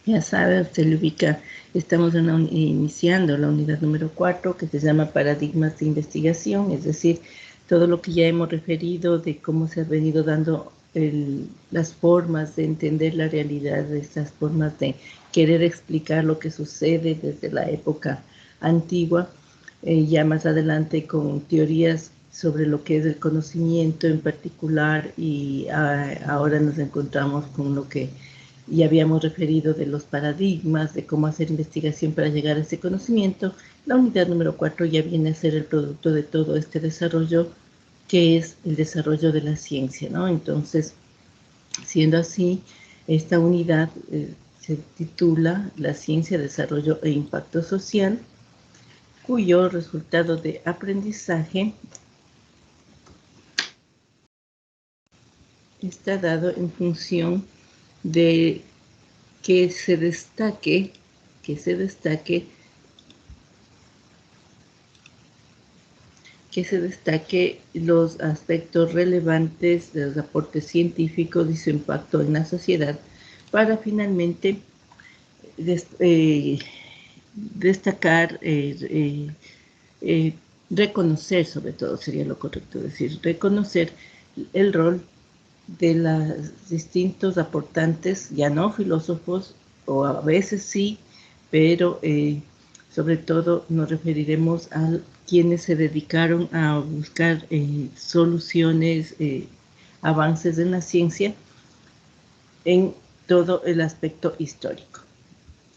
Ya sabe, usted le ubica, estamos iniciando la unidad número 4 que se llama Paradigmas de Investigación, es decir, todo lo que ya hemos referido de cómo se han venido dando las formas de entender la realidad, de estas formas de querer explicar lo que sucede desde la época antigua, ya más adelante con teorías sobre lo que es el conocimiento en particular y ahora nos encontramos con lo que ya habíamos referido de los paradigmas, de cómo hacer investigación para llegar a ese conocimiento. La unidad número 4 ya viene a ser el producto de todo este desarrollo, que es el desarrollo de la ciencia, ¿no? Entonces, siendo así, esta unidad se titula La ciencia, desarrollo e impacto social, cuyo resultado de aprendizaje está dado en función de que se destaque los aspectos relevantes de los aportes científicos y su impacto en la sociedad para finalmente destacar, reconocer, sobre todo sería lo correcto decir, reconocer el rol de los distintos aportantes, ya no filósofos, o a veces sí, pero sobre todo nos referiremos a quienes se dedicaron a buscar soluciones, avances en la ciencia en todo el aspecto histórico.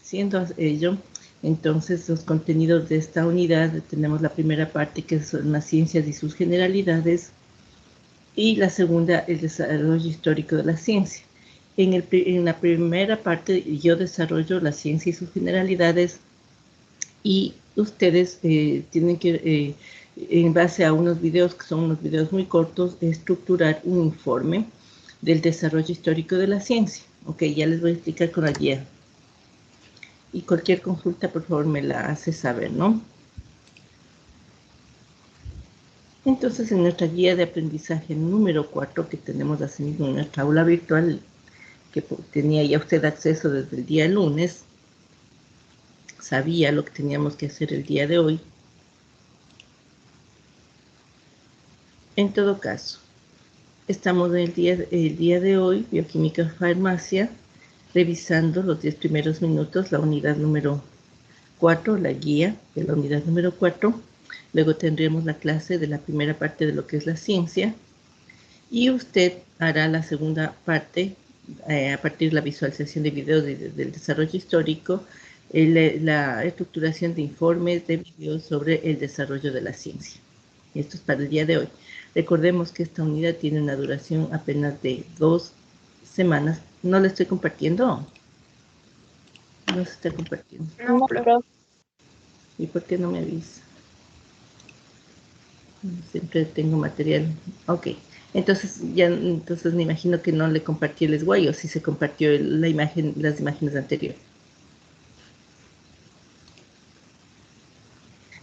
Siendo ello, entonces los contenidos de esta unidad, tenemos la primera parte que son las ciencias y sus generalidades, y la segunda, el desarrollo histórico de la ciencia. En la primera parte yo desarrollo la ciencia y sus generalidades, y ustedes tienen que, en base a unos videos, que son unos videos muy cortos, estructurar un informe del desarrollo histórico de la ciencia. Ok, ya les voy a explicar con la guía. Y cualquier consulta, por favor, me la hace saber, ¿no? Entonces, en nuestra guía de aprendizaje número 4, que tenemos asimismo en nuestra aula virtual, que tenía ya usted acceso desde el día lunes, sabía lo que teníamos que hacer el día de hoy. En todo caso, estamos en el día de hoy, Bioquímica Farmacia, revisando los 10 primeros minutos, la unidad número 4, la guía de la unidad número 4. Luego tendremos la clase de la primera parte de lo que es la ciencia, y usted hará la segunda parte a partir de la visualización de videos del desarrollo histórico, la estructuración de informes de videos sobre el desarrollo de la ciencia. Esto es para el día de hoy. Recordemos que esta unidad tiene una duración apenas de 2 semanas. ¿No le estoy compartiendo? No se está compartiendo. No, profe. ¿Y por qué no me avisa? Siempre tengo material. Ok. Entonces, entonces me imagino que no le compartí el slide, o si se compartió la imagen, las imágenes anteriores.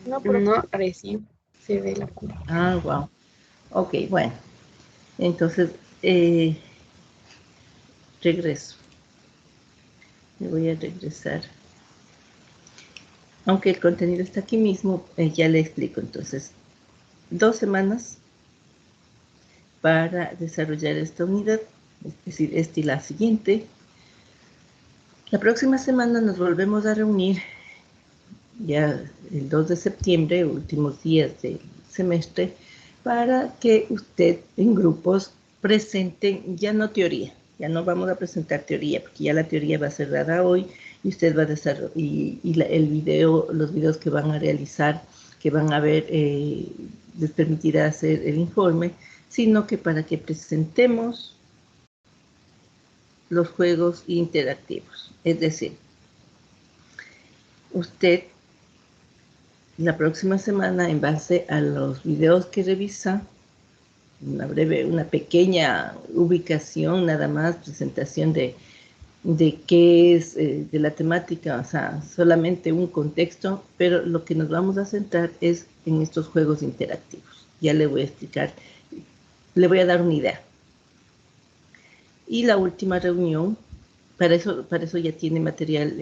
No, recién se ve la curva. Ah, wow. Ok, bueno. Entonces, regreso. Me voy a regresar. Aunque el contenido está aquí mismo, ya le explico. Entonces, 2 semanas para desarrollar esta unidad, es decir, esta y la siguiente. La próxima semana nos volvemos a reunir, ya el 2 de septiembre, últimos días del semestre, para que usted en grupos presenten ya no teoría, ya no vamos a presentar teoría, porque ya la teoría va a ser dada hoy, y usted va a desarrollar, el video, los videos que van a realizar, que van a ver, les permitirá hacer el informe, sino que para que presentemos los juegos interactivos. Es decir, usted la próxima semana, en base a los videos que revisa, una pequeña ubicación, nada más, presentación de qué es, de la temática, o sea, solamente un contexto, pero lo que nos vamos a centrar es en estos juegos interactivos. Ya le voy a explicar, le voy a dar una idea. Y la última reunión para eso ya tiene material,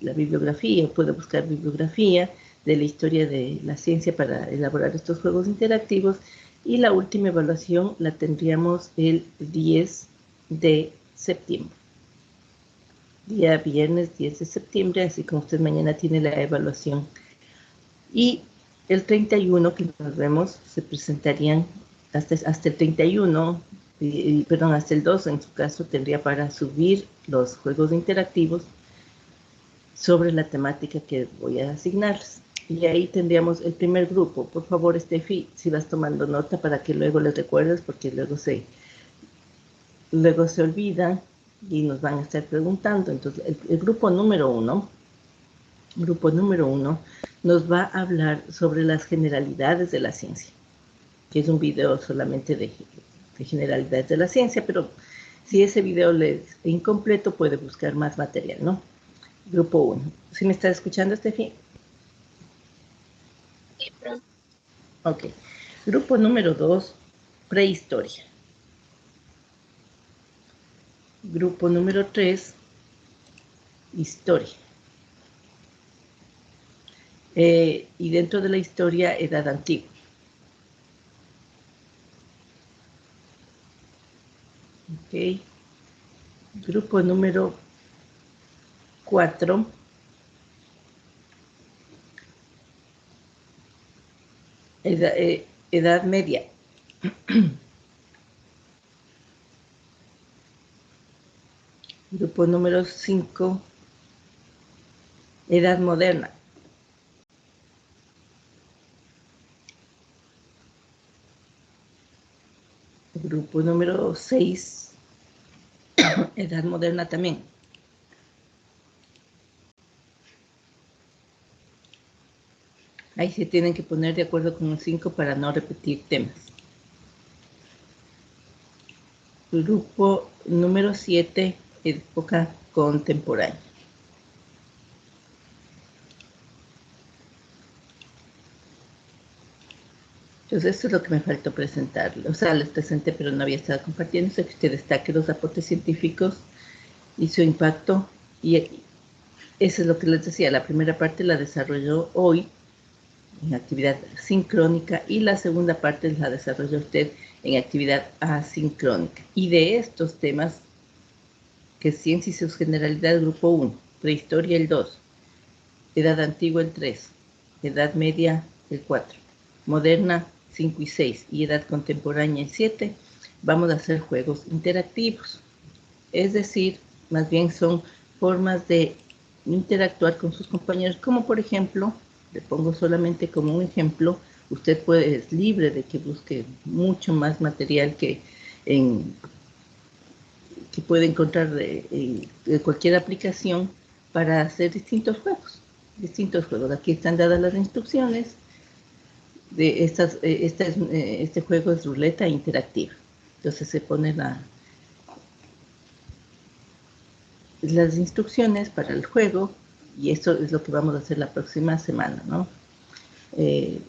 la bibliografía, puede buscar bibliografía de la historia de la ciencia para elaborar estos juegos interactivos. Y la última evaluación la tendríamos el 10 de septiembre. Día viernes 10 de septiembre, así como usted mañana tiene la evaluación. Y el 31 que nos vemos, se presentarían hasta el 31, perdón, hasta el 2 en su caso, tendría para subir los juegos interactivos sobre la temática que voy a asignarles. Y ahí tendríamos el primer grupo. Por favor, Steffi, si vas tomando nota para que luego les recuerdes, porque luego se olvidan y nos van a estar preguntando. Entonces, el grupo número uno nos va a hablar sobre las generalidades de la ciencia, que es un video solamente de generalidades de la ciencia, pero si ese video les es incompleto, puede buscar más material, ¿no? Grupo 1. ¿Sí me está escuchando, Steffi? Sí, profe. Ok. Grupo número 2, prehistoria. Grupo número 3, historia. Y dentro de la historia, edad antigua. Ok. Grupo número 4, edad media. Grupo número 5, edad moderna. Grupo número 6, edad moderna también. Ahí se tienen que poner de acuerdo con el 5 para no repetir temas. Grupo número 7, época contemporánea. Entonces, esto es lo que me faltó presentar. O sea, les presenté, pero no había estado compartiendo. Sé que usted destaque los aportes científicos y su impacto. Y eso es lo que les decía. La primera parte la desarrolló hoy en actividad sincrónica y la segunda parte la desarrolló usted en actividad asincrónica. Y de estos temas, que es ciencia y sus generalidades, grupo 1, prehistoria el 2, edad antigua el 3, edad media el 4, moderna 5 y 6 y edad contemporánea el 7, vamos a hacer juegos interactivos. Es decir, más bien son formas de interactuar con sus compañeros, como por ejemplo, le pongo solamente como un ejemplo, usted es libre de que busque mucho más material que puede encontrar de cualquier aplicación para hacer distintos juegos. Aquí están dadas las instrucciones de este juego es ruleta interactiva. Entonces se pone las instrucciones para el juego y esto es lo que vamos a hacer la próxima semana, ¿no? En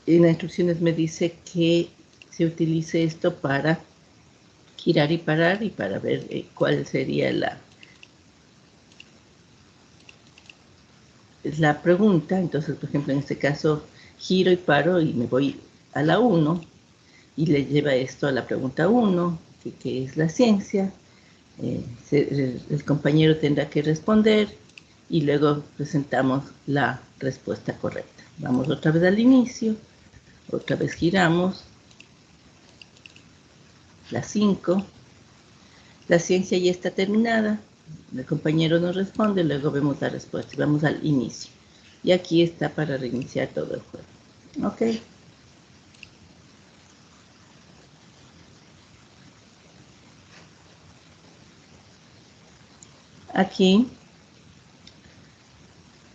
las instrucciones me dice que se utilice esto para girar y parar y para ver cuál sería la pregunta. Entonces, por ejemplo, en este caso, giro y paro y me voy a la 1 y le lleva esto a la pregunta 1, que es la ciencia. El compañero tendrá que responder y luego presentamos la respuesta correcta. Vamos otra vez al inicio, otra vez giramos, la 5, la ciencia ya está terminada, el compañero nos responde, luego vemos la respuesta y vamos al inicio. Y aquí está para reiniciar todo el juego. ¿Ok?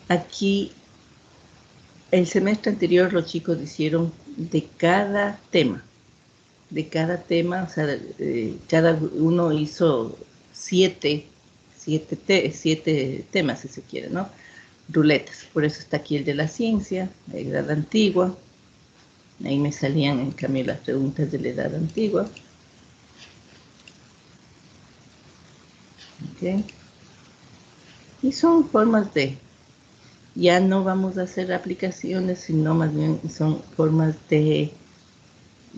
Aquí, el semestre anterior los chicos hicieron de cada tema, o sea, cada uno hizo siete temas, si se quiere, ¿no? Ruletas. Por eso está aquí el de la ciencia, la edad antigua. Ahí me salían en cambio las preguntas de la edad antigua. Bien. Y son formas de, ya no vamos a hacer aplicaciones, sino más bien son formas de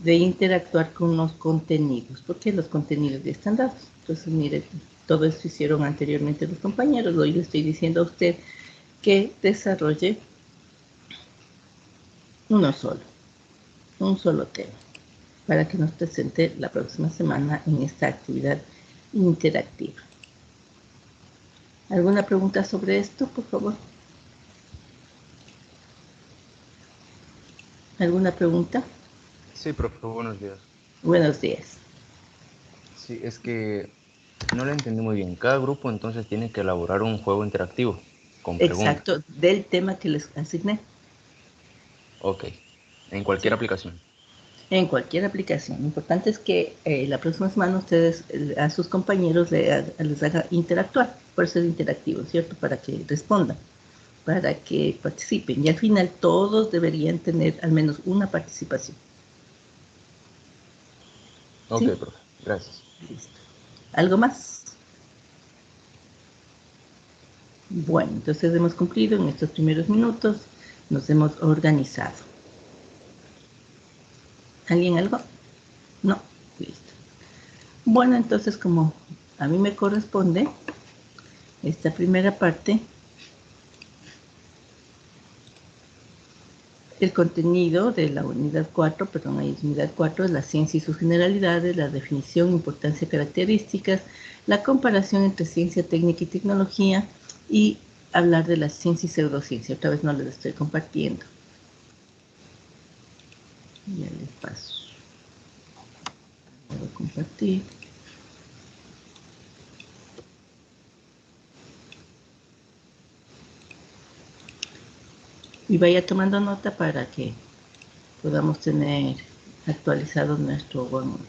interactuar con los contenidos, porque los contenidos ya están dados. Entonces, mire, todo esto hicieron anteriormente los compañeros. Hoy le estoy diciendo a usted que desarrolle un solo tema, para que nos presente la próxima semana en esta actividad interactiva. ¿Alguna pregunta sobre esto, por favor? ¿Alguna pregunta? Sí, profe, buenos días. Buenos días. Sí, es que no lo entendí muy bien. Cada grupo entonces tiene que elaborar un juego interactivo con preguntas. Exacto, del tema que les asigné. Ok, en cualquier Sí. aplicación. En cualquier aplicación. Lo importante es que la próxima semana ustedes a sus compañeros les haga interactuar, por eso es interactivo, ¿cierto? Para que respondan, para que participen. Y al final todos deberían tener al menos una participación. Ok, ¿Sí? profe, gracias. Listo. ¿Algo más? Bueno, entonces hemos cumplido en estos primeros minutos, nos hemos organizado. ¿Alguien algo? No. Listo. Bueno, entonces como a mí me corresponde esta primera parte, el contenido de la unidad 4, perdón, ahí es unidad 4, es la ciencia y sus generalidades, la definición, importancia, características, la comparación entre ciencia, técnica y tecnología, y hablar de la ciencia y pseudociencia. Otra vez no les estoy compartiendo. Ya les paso. Puedo compartir. Y vaya tomando nota para que podamos tener actualizado nuestro OneNote.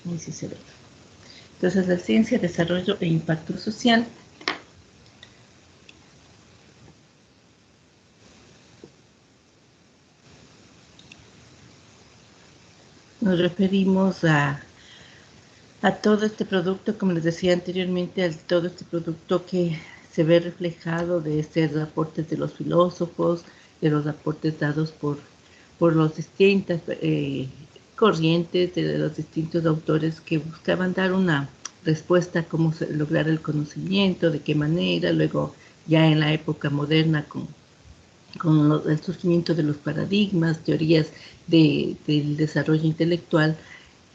Ahí sí se ve. Entonces, la ciencia, desarrollo e impacto social. Nos referimos a todo este producto, como les decía anteriormente, a todo este producto que se ve reflejado de estos aportes de los filósofos, de los aportes dados por las distintas corrientes, de los distintos autores que buscaban dar una respuesta a cómo lograr el conocimiento, de qué manera, luego ya en la época moderna con el surgimiento de los paradigmas, teorías del desarrollo intelectual,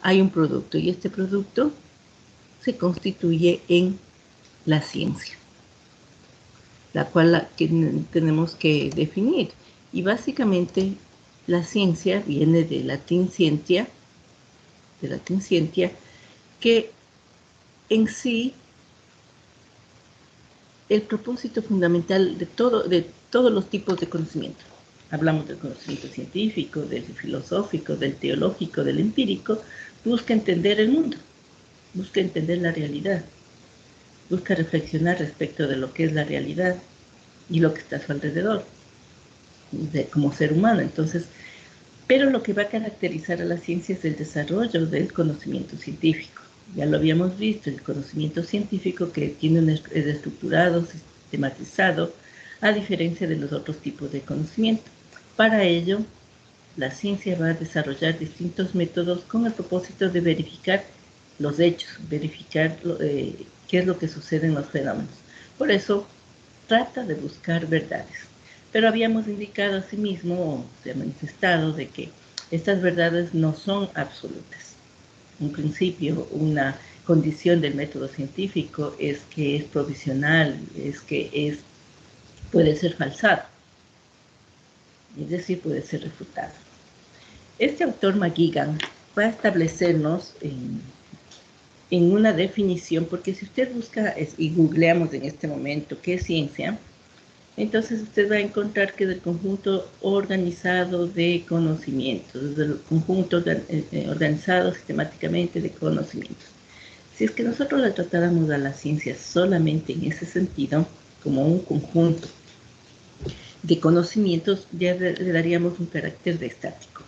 hay un producto y este producto se constituye en la ciencia, la cual tenemos que definir. Y básicamente la ciencia viene del latín scientia, que en sí el propósito fundamental de todos los tipos de conocimiento. Hablamos del conocimiento científico, del filosófico, del teológico, del empírico, busca entender el mundo, busca entender la realidad, busca reflexionar respecto de lo que es la realidad y lo que está a su alrededor, como ser humano. Entonces, pero lo que va a caracterizar a la ciencia es el desarrollo del conocimiento científico. Ya lo habíamos visto, el conocimiento científico que es estructurado, sistematizado, a diferencia de los otros tipos de conocimiento. Para ello, la ciencia va a desarrollar distintos métodos con el propósito de verificar los hechos, verificar qué es lo que sucede en los fenómenos. Por eso, trata de buscar verdades. Pero habíamos indicado asimismo, se ha manifestado, de que estas verdades no son absolutas. Un principio, una condición del método científico es que es provisional, es que puede ser falsado, es decir, puede ser refutado. Este autor McGuigan va a establecernos en una definición, porque si usted busca y googleamos en este momento qué es ciencia, entonces usted va a encontrar que es el conjunto organizado de conocimientos, es el conjunto organizado sistemáticamente de conocimientos. Si es que nosotros la tratáramos a la ciencia solamente en ese sentido, como un conjunto de conocimientos, ya le daríamos un carácter de estático,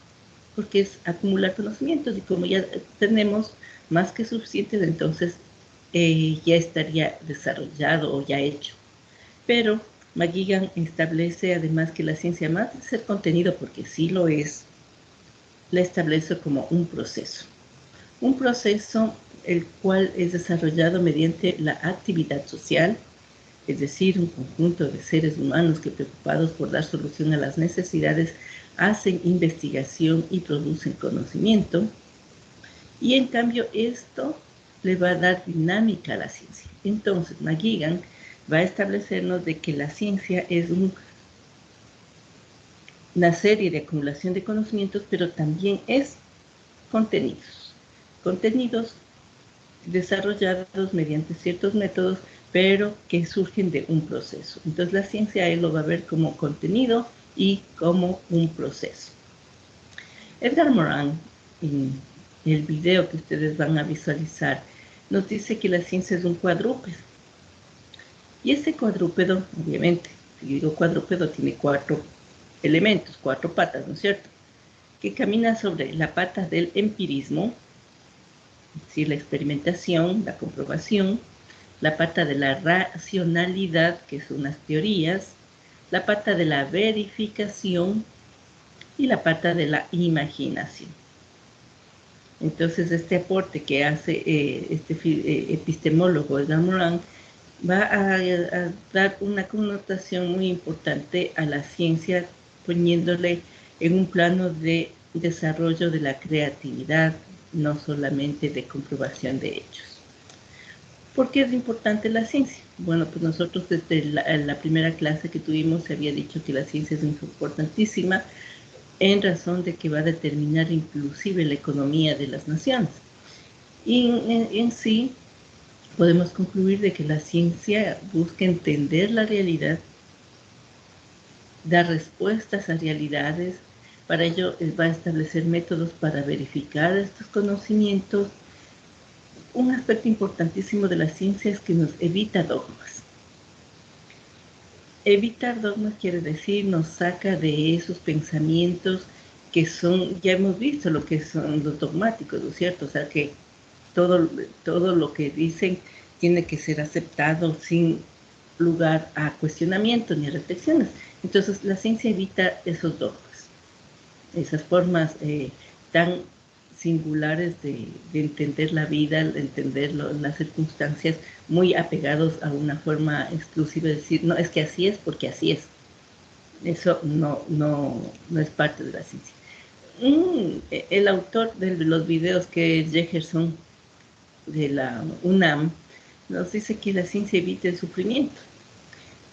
porque es acumular conocimientos y como ya tenemos más que suficientes, entonces ya estaría desarrollado o ya hecho. Pero McGuigan establece además que la ciencia, más de ser contenido, porque sí lo es, la establece como un proceso. Un proceso el cual es desarrollado mediante la actividad social, es decir, un conjunto de seres humanos que, preocupados por dar solución a las necesidades, hacen investigación y producen conocimiento. Y en cambio esto le va a dar dinámica a la ciencia. Entonces McGuigan va a establecernos de que la ciencia es una serie de acumulación de conocimientos, pero también es contenidos. Contenidos desarrollados mediante ciertos métodos, pero que surgen de un proceso. Entonces la ciencia él lo va a ver como contenido y como un proceso. Edgar Morin, en el video que ustedes van a visualizar, nos dice que la ciencia es un cuadrúpedo. Y ese cuadrúpedo, obviamente, si digo cuadrúpedo, tiene 4 elementos, 4 patas, ¿no es cierto? Que camina sobre la pata del empirismo, es decir, la experimentación, la comprobación, la pata de la racionalidad, que son las teorías, la pata de la verificación y la pata de la imaginación. Entonces, este aporte que hace este epistemólogo Edgar Morin va a dar una connotación muy importante a la ciencia, poniéndole en un plano de desarrollo de la creatividad, no solamente de comprobación de hechos. ¿Por qué es importante la ciencia? Bueno, pues nosotros desde la primera clase que tuvimos se había dicho que la ciencia es importantísima en razón de que va a determinar inclusive la economía de las naciones. Y en sí podemos concluir de que la ciencia busca entender la realidad, dar respuestas a realidades. Para ello va a establecer métodos para verificar estos conocimientos. Un aspecto importantísimo de la ciencia es que nos evita dogmas. Evitar dogmas quiere decir nos saca de esos pensamientos que son, ya hemos visto lo que son los dogmáticos, ¿no es cierto? O sea, que todo lo que dicen tiene que ser aceptado sin lugar a cuestionamientos ni a reflexiones. Entonces, la ciencia evita esos dogmas, esas formas tan singulares de entender la vida, de entender las circunstancias, muy apegados a una forma exclusiva de decir, no, es que así es porque así es. Eso no es parte de la ciencia. El autor de los videos, que es Jefferson, de la UNAM, nos dice que la ciencia evita el sufrimiento.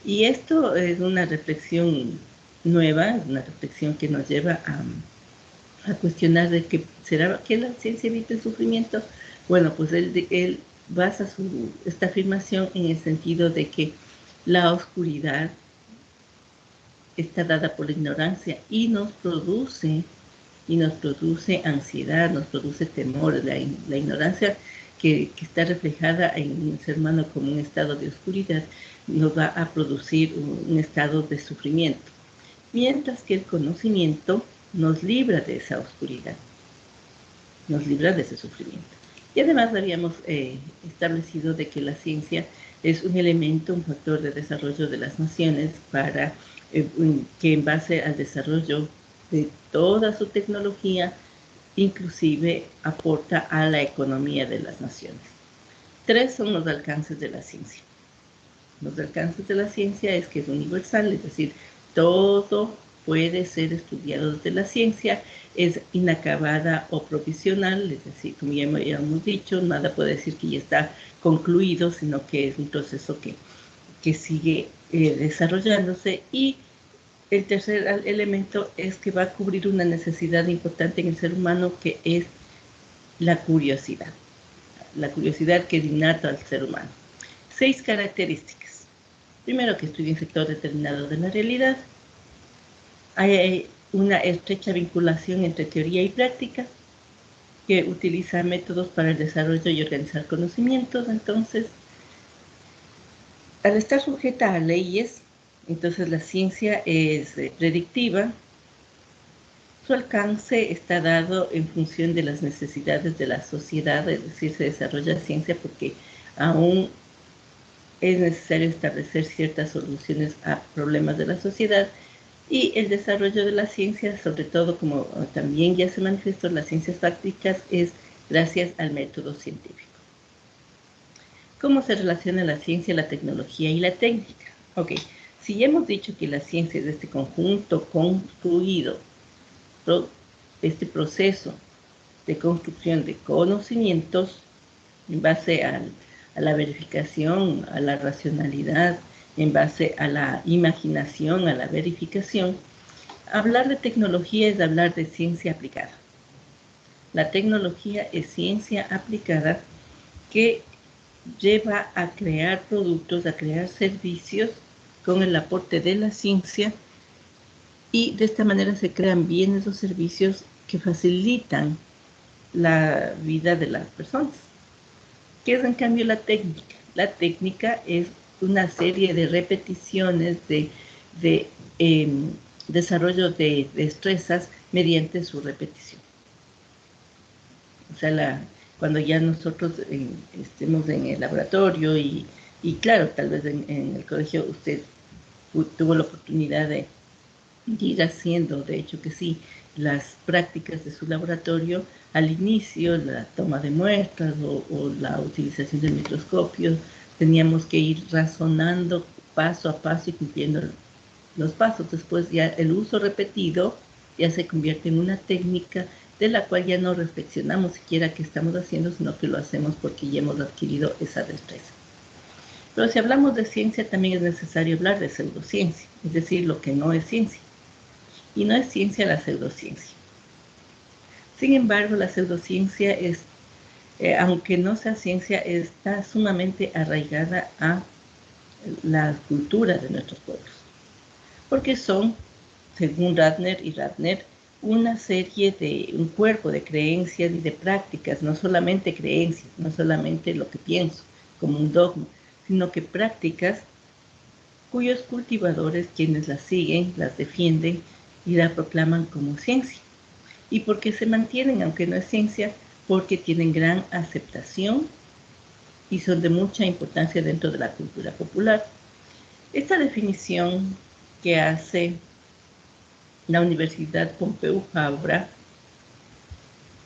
Y esto es una reflexión nueva, una reflexión que nos lleva a cuestionar de que será que la ciencia evita el sufrimiento. Bueno, pues él basa esta afirmación en el sentido de que la oscuridad está dada por la ignorancia y nos produce ansiedad, nos produce temor. La ignorancia que está reflejada en el ser humano como un estado de oscuridad nos va a producir un estado de sufrimiento, mientras que el conocimiento nos libra de esa oscuridad, nos libra de ese sufrimiento. Y además habíamos establecido de que la ciencia es un elemento, un factor de desarrollo de las naciones para que en base al desarrollo de toda su tecnología, inclusive aporta a la economía de las naciones. 3 son los alcances de la ciencia. Los alcances de la ciencia es que es universal, es decir, todo puede ser estudiado desde la ciencia, es inacabada o provisional, es decir, como ya hemos dicho, nada puede decir que ya está concluido, sino que es un proceso que sigue desarrollándose. Y el tercer elemento es que va a cubrir una necesidad importante en el ser humano, que es la curiosidad que es innata al ser humano. 6 características. Primero, que estudia un sector determinado de la realidad. Hay una estrecha vinculación entre teoría y práctica, que utiliza métodos para el desarrollo y organizar conocimientos. Entonces, al estar sujeta a leyes, entonces la ciencia es predictiva. Su alcance está dado en función de las necesidades de la sociedad, es decir, se desarrolla ciencia porque Aún es necesario establecer ciertas soluciones a problemas de la sociedad y el desarrollo de la ciencia, sobre todo como también ya se manifestó, las ciencias prácticas es gracias al método científico. ¿Cómo se relaciona la ciencia, la tecnología y la técnica? Ok, si ya hemos dicho que la ciencia es este conjunto construido, este proceso de construcción de conocimientos en base a la verificación, a la racionalidad, en base a la imaginación, a la verificación, hablar de tecnología es hablar de ciencia aplicada. La tecnología es ciencia aplicada que lleva a crear productos, a crear servicios con el aporte de la ciencia y de esta manera se crean bienes o servicios que facilitan la vida de las personas. ¿Qué es en cambio la técnica? La técnica es una serie de repeticiones de desarrollo de destrezas mediante su repetición. O sea, cuando ya nosotros estemos en el laboratorio y claro, tal vez en el colegio usted tuvo la oportunidad de ir haciendo, de hecho que sí, las prácticas de su laboratorio, al inicio, la toma de muestras o la utilización del microscopio, teníamos que ir razonando paso a paso y cumpliendo los pasos. Después ya el uso repetido ya se convierte en una técnica de la cual ya no reflexionamos siquiera qué estamos haciendo, sino que lo hacemos porque ya hemos adquirido esa destreza. Pero si hablamos de ciencia, también es necesario hablar de pseudociencia, es decir, lo que no es ciencia. Y no es ciencia la pseudociencia. Sin embargo, la pseudociencia es, aunque no sea ciencia, está sumamente arraigada a la cultura de nuestros pueblos. Porque son, según Ratner y Ratner, una serie de, un cuerpo de creencias y de prácticas, no solamente creencias, no solamente lo que pienso como un dogma, sino que prácticas cuyos cultivadores, quienes las siguen, las defienden y la proclaman como ciencia. ¿Y por qué se mantienen, aunque no es ciencia? Porque tienen gran aceptación y son de mucha importancia dentro de la cultura popular. Esta definición que hace la Universidad Pompeu Fabra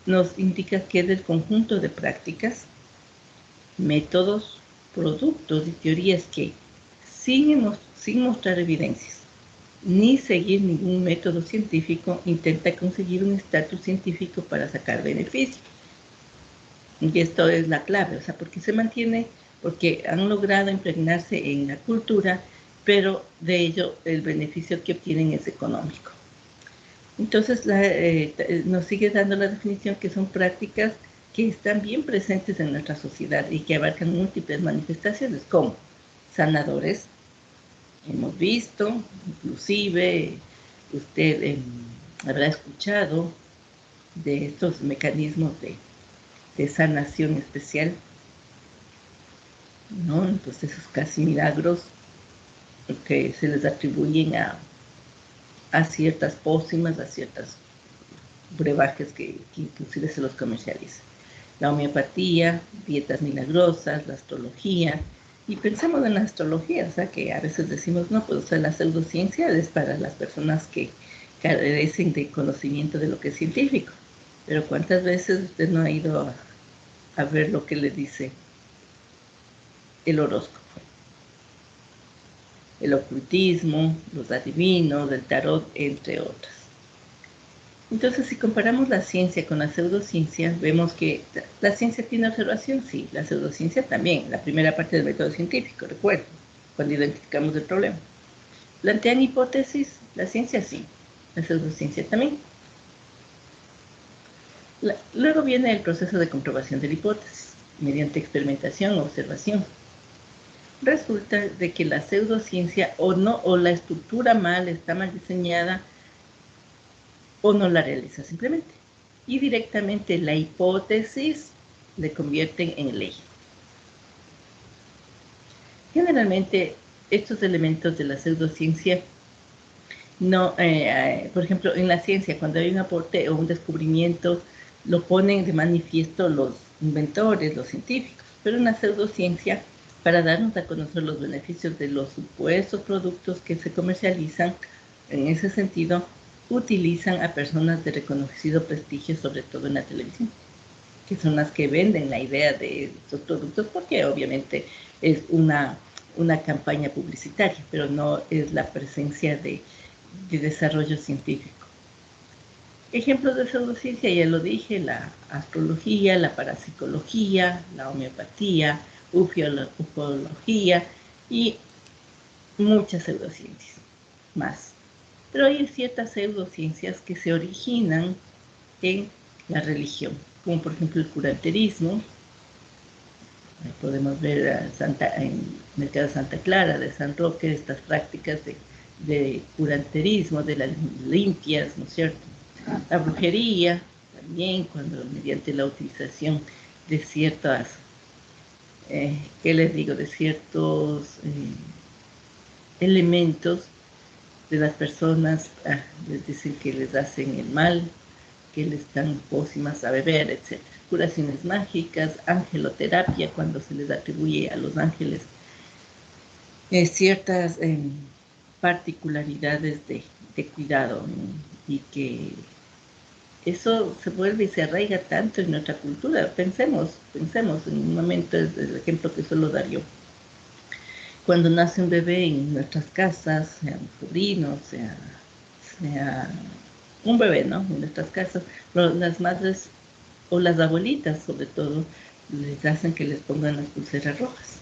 nos indica que es el conjunto de prácticas, métodos, productos y teorías que, sin mostrar evidencias, ni seguir ningún método científico, intenta conseguir un estatus científico para sacar beneficio. Y esto es la clave, o sea, porque se mantiene, porque han logrado impregnarse en la cultura, pero de ello el beneficio que obtienen es económico. Entonces nos sigue dando la definición que son prácticas que están bien presentes en nuestra sociedad y que abarcan múltiples manifestaciones como sanadores. Hemos visto, inclusive usted habrá escuchado de estos mecanismos de sanación especial, ¿no? Pues esos casi milagros que se les atribuyen a ciertas pócimas, a ciertos brebajes que inclusive se los comercializan. La homeopatía, dietas milagrosas, la astrología. Y pensemos en la astrología, o sea, que a veces decimos, no, pues o sea, la pseudociencia es para las personas que carecen de conocimiento de lo que es científico. Pero ¿cuántas veces usted no ha ido a ver lo que le dice el horóscopo? El ocultismo, los adivinos, el tarot, entre otras. Entonces, si comparamos la ciencia con la pseudociencia, vemos que la ciencia tiene observación, sí, la pseudociencia también, la primera parte del método científico, recuerdo, cuando identificamos el problema. ¿Plantean hipótesis? La ciencia sí, la pseudociencia también. Luego viene el proceso de comprobación de la hipótesis, mediante experimentación o observación. Resulta de que la pseudociencia o la estructura está mal diseñada, o no la realiza simplemente. Y directamente la hipótesis le convierten en ley. Generalmente, estos elementos de la pseudociencia, no, por ejemplo, en la ciencia, cuando hay un aporte o un descubrimiento, lo ponen de manifiesto los inventores, los científicos. pero una pseudociencia para darnos a conocer los beneficios de los supuestos productos que se comercializan. En ese sentido, utilizan a personas de reconocido prestigio, sobre todo en la televisión, que son las que venden la idea de estos productos, porque obviamente es una campaña publicitaria, pero no es la presencia de desarrollo científico. Ejemplos de pseudociencia, ya lo dije, la astrología, la parapsicología, la homeopatía, ufología y muchas pseudociencias más. Pero hay ciertas pseudociencias que se originan en la religión, como por ejemplo el curanterismo. Ahí podemos ver en Mercado de Santa Clara, de San Roque, estas prácticas de curanterismo, de las limpias, ¿no es cierto? La brujería, también cuando mediante la utilización de ciertas, ¿qué les digo?, de ciertos elementos de las personas, es decir, que les hacen el mal, que les dan pócimas a beber, etc. Curaciones mágicas, angeloterapia, cuando se les atribuye a los ángeles ciertas particularidades de cuidado, ¿no? Y que eso se vuelve y se arraiga tanto en nuestra cultura. Pensemos en un momento, es el ejemplo que suelo dar yo. Cuando nace un bebé en nuestras casas, sea un sobrino, sea un bebé, ¿no? En nuestras casas, pero las madres o las abuelitas, sobre todo, les hacen que les pongan las pulseras rojas.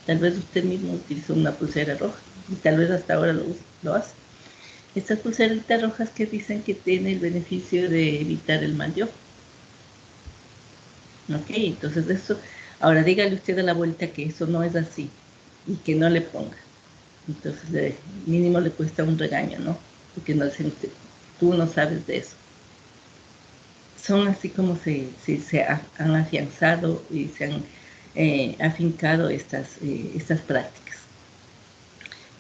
Tal vez usted mismo utilizó una pulsera roja y tal vez hasta ahora lo hace. Estas pulseritas rojas que dicen que tiene el beneficio de evitar el mal de ojo. Ok, entonces eso, ahora dígale usted a la abuelita que eso no es así y que no le ponga. Entonces mínimo le cuesta un regaño, ¿no? Porque no, tú no sabes de eso. Son así como se han afianzado y se han afincado estas prácticas.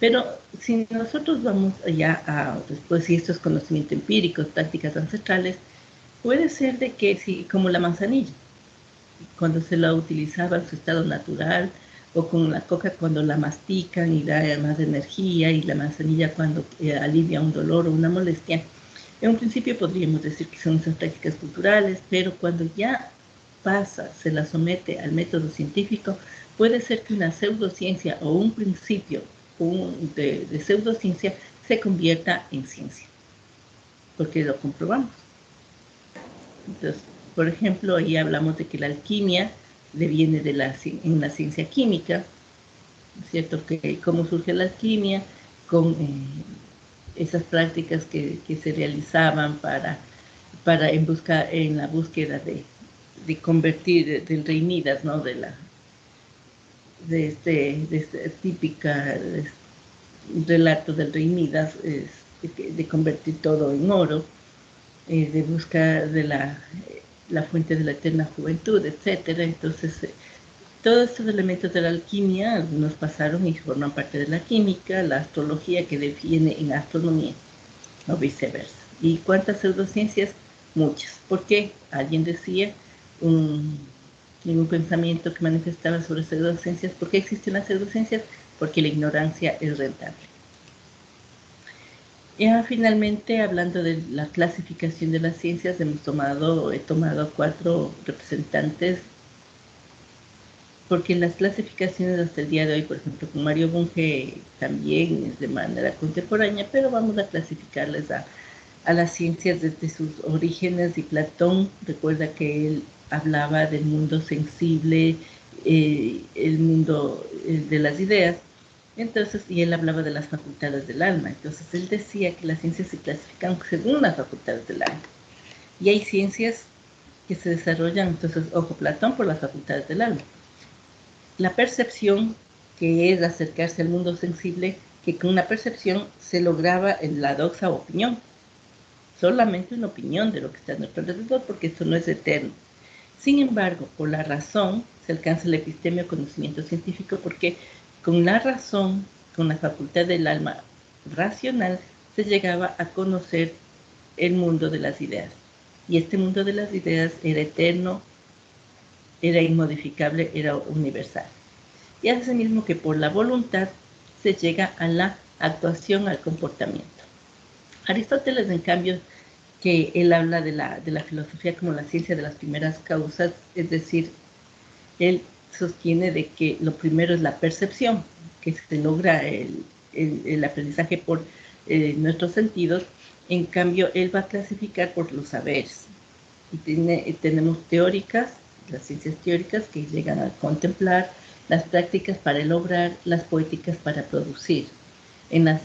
Pero si nosotros vamos ya después, si esto es conocimiento empírico, prácticas ancestrales, puede ser de que, si, como la manzanilla, cuando se la utilizaba en su estado natural, o con la coca cuando la mastican y da más energía, y la manzanilla cuando alivia un dolor o una molestia. En un principio podríamos decir que son esas prácticas culturales, pero cuando ya se la somete al método científico, puede ser que una pseudociencia o un principio de pseudociencia se convierta en ciencia, porque lo comprobamos. Entonces, por ejemplo, ahí hablamos de que la alquimia le viene en la ciencia química, ¿cierto? Que cómo surge la alquimia con esas prácticas que se realizaban en la búsqueda de convertir del rey Midas, ¿no? De este típica relato del rey Midas, de convertir todo en oro, de buscar de la fuente de la eterna juventud, etcétera. Entonces, todos estos elementos de la alquimia, algunos pasaron y forman parte de la química, la astrología que defiende en astronomía, o viceversa. ¿Y cuántas pseudociencias? Muchas. ¿Por qué? Alguien decía en un pensamiento que manifestaba sobre pseudociencias. ¿Por qué existen las pseudociencias? Porque la ignorancia es rentable. Ya finalmente, hablando de la clasificación de las ciencias, he tomado 4 representantes, porque en las clasificaciones hasta el día de hoy, por ejemplo, con Mario Bunge también es de manera contemporánea, pero vamos a clasificarles a las ciencias desde sus orígenes. Y Platón, recuerda que él hablaba del mundo sensible, el mundo de las ideas, entonces, y él hablaba de las facultades del alma. Entonces, él decía que las ciencias se clasifican según las facultades del alma. Y hay ciencias que se desarrollan, entonces, ojo, Platón por las facultades del alma. La percepción, que es acercarse al mundo sensible, que con una percepción se lograba en la doxa opinión. Solamente una opinión de lo que está a nuestro alrededor, porque esto no es eterno. Sin embargo, por la razón se alcanza el epistemio conocimiento científico, porque con la razón, con la facultad del alma racional, se llegaba a conocer el mundo de las ideas. Y este mundo de las ideas era eterno, era inmodificable, era universal. Y hace mismo que por la voluntad se llega a la actuación, al comportamiento. Aristóteles, en cambio, que él habla de la filosofía como la ciencia de las primeras causas, es decir, él sostiene de que lo primero es la percepción, que se logra el aprendizaje por nuestros sentidos. En cambio, él va a clasificar por los saberes. Y tenemos teóricas, las ciencias teóricas que llegan a contemplar, las prácticas para el obrar, las poéticas para producir. En las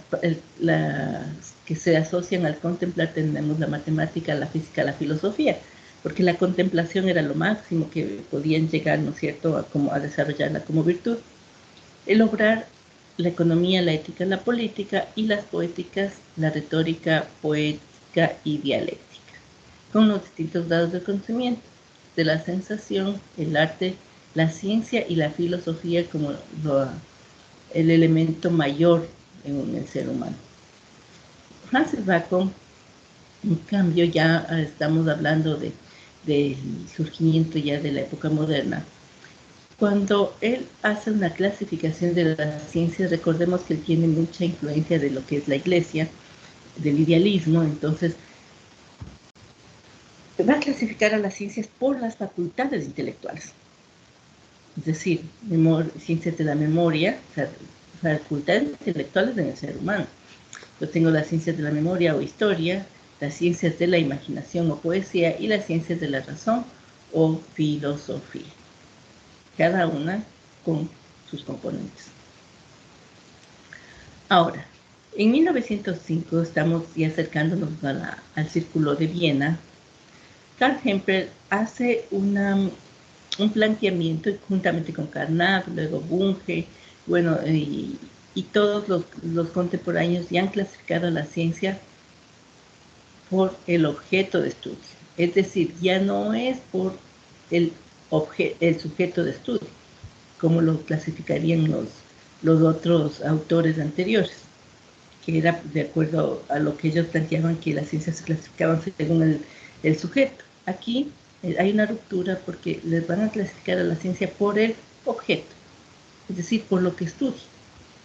que se asocian al contemplar tenemos la matemática, la física, la filosofía, porque la contemplación era lo máximo que podían llegar, ¿no es cierto?, a desarrollarla como virtud. El obrar, la economía, la ética, la política, y las poéticas, la retórica, poética y dialéctica, con los distintos grados de conocimiento, de la sensación, el arte, la ciencia y la filosofía como el elemento mayor en el ser humano. Francis Bacon, en cambio, ya estamos hablando del surgimiento ya de la época moderna. Cuando él hace una clasificación de las ciencias, recordemos que él tiene mucha influencia de lo que es la Iglesia, del idealismo. Entonces va a clasificar a las ciencias por las facultades intelectuales, es decir, ciencias de la memoria, o sea, facultades intelectuales en el ser humano. Yo tengo las ciencias de la memoria o historia, las ciencias de la imaginación o poesía, y las ciencias de la razón o filosofía, cada una con sus componentes. Ahora, en 1905, estamos ya acercándonos al Círculo de Viena. Karl Hempel hace un planteamiento juntamente con Carnap, luego Bunge, bueno, y todos los contemporáneos ya han clasificado la ciencia por el objeto de estudio. Es decir, ya no es por el sujeto de estudio, como lo clasificarían los otros autores anteriores, que era de acuerdo a lo que ellos planteaban, que las ciencias se clasificaban según el sujeto. Aquí hay una ruptura porque les van a clasificar a la ciencia por el objeto, es decir, por lo que estudia.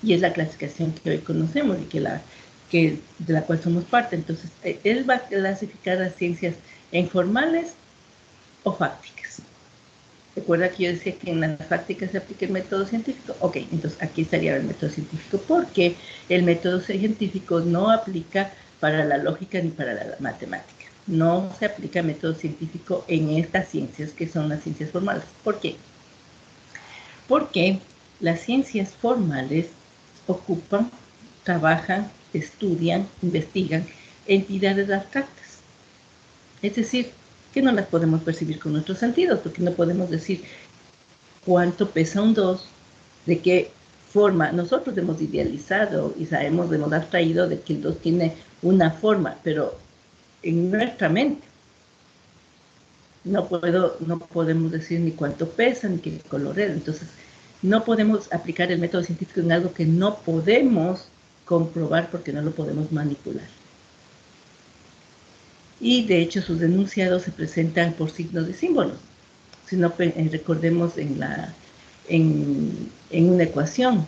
Y es la clasificación que hoy conocemos y de la cual somos parte. Entonces, él va a clasificar las ciencias en formales o fácticas. Recuerda que yo decía que en las fácticas se aplica el método científico. Ok, entonces aquí estaría el método científico, porque el método científico no aplica para la lógica ni para la matemática. No se aplica el método científico en estas ciencias que son las ciencias formales. ¿Por qué? Porque las ciencias formales ocupan, trabajan, estudian, investigan entidades abstractas. Es decir, que no las podemos percibir con nuestros sentidos, porque no podemos decir cuánto pesa un 2, de qué forma. Nosotros hemos idealizado y hemos abstraído de que el 2 tiene una forma, pero en nuestra mente no podemos decir ni cuánto pesa, ni qué color es. Entonces, no podemos aplicar el método científico en algo que no podemos comprobar porque no lo podemos manipular. Y de hecho sus enunciados se presentan por signos y símbolos. Si no, recordemos en una ecuación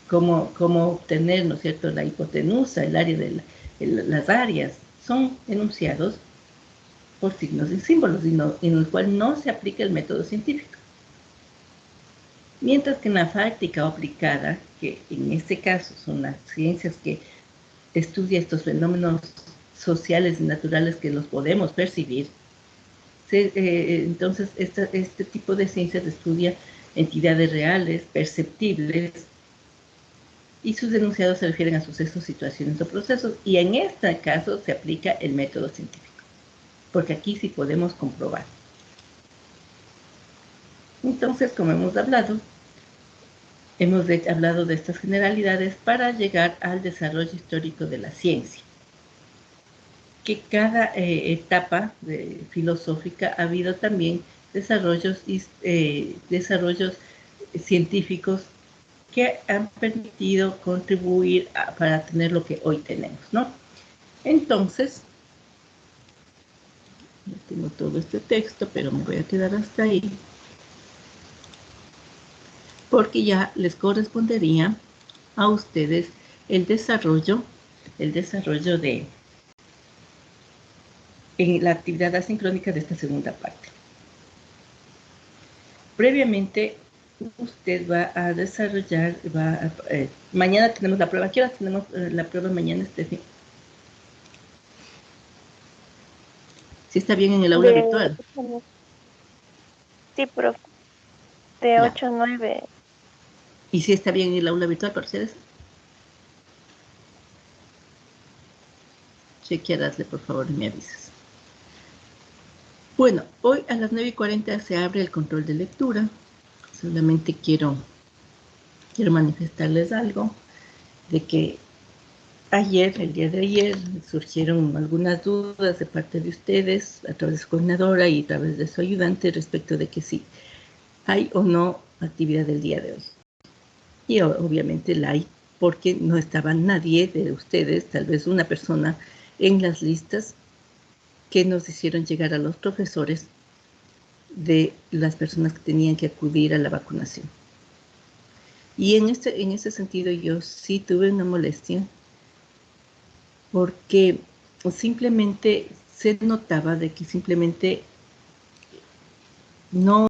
cómo obtener, ¿no es cierto?, la hipotenusa, el área de las áreas, son enunciados por signos y símbolos, en el cual no se aplica el método científico. Mientras que en la práctica aplicada, que en este caso son las ciencias que estudian estos fenómenos sociales y naturales que los podemos percibir, entonces este tipo de ciencias estudia entidades reales, perceptibles, y sus enunciados se refieren a sucesos, situaciones o procesos, y en este caso se aplica el método científico, porque aquí sí podemos comprobar. Entonces, como hemos hablado de estas generalidades para llegar al desarrollo histórico de la ciencia, que cada etapa filosófica ha habido también desarrollos científicos que han permitido contribuir para tener lo que hoy tenemos, ¿no? Entonces, tengo todo este texto, pero me voy a quedar hasta ahí, porque ya les correspondería a ustedes el desarrollo de en la actividad asincrónica de esta segunda parte. Previamente, usted va a desarrollar, mañana tenemos la prueba. ¿A qué hora tenemos la prueba mañana, Steffi? Si está bien en el aula virtual. Sí, profe. De Ya. 8 a 9. ¿Y si está bien en el aula virtual para ustedes? Chequeadasle, por favor, y me avisas. Bueno, hoy a las 9:40 se abre el control de lectura. Solamente quiero manifestarles algo de que el día de ayer, surgieron algunas dudas de parte de ustedes a través de su coordinadora y a través de su ayudante respecto de que si hay o no actividad del día de hoy. Y obviamente la hay porque no estaba nadie de ustedes, tal vez una persona en las listas que nos hicieron llegar a los profesores de las personas que tenían que acudir a la vacunación. Y en ese sentido yo sí tuve una molestia porque simplemente se notaba de que simplemente no